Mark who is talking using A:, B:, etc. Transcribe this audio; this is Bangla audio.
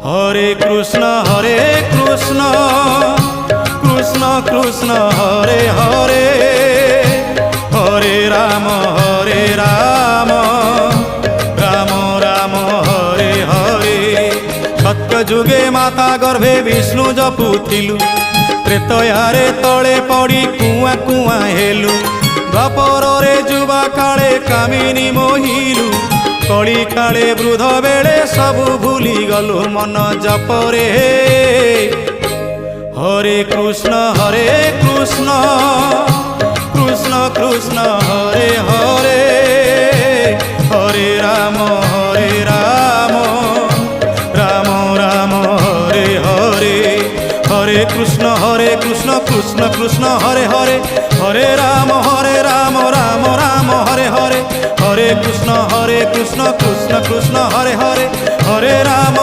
A: হরে কৃষ্ণ কৃষ্ণ কৃষ্ণ হরে হরে, হরে রাম রাম রাম হরে হরে। সত্য যুগে মাতা গর্ভে বিষ্ণু জপুথিলু, ত্রেতয়ারে তଳେ পড়ি কুয়া কুয়া হেলু। দ্বাপରରେ যুবা কাଳେ কামিনী মোহিলু, কଳି কাଳେ বৃদ্ধ বেড়ে সবু ভুলি গলু মন জপরে। হরে কৃষ্ণ কৃষ্ণ কৃষ্ণ হরে হরে, হরে রাম রাম রাম হরে হরে। হরে কৃষ্ণ কৃষ্ণ কৃষ্ণ হরে হরে, হরে রাম রাম রাম হরে হরে। হরে কৃষ্ণ কৃষ্ণ কৃষ্ণ হরে হরে, হরে রাম।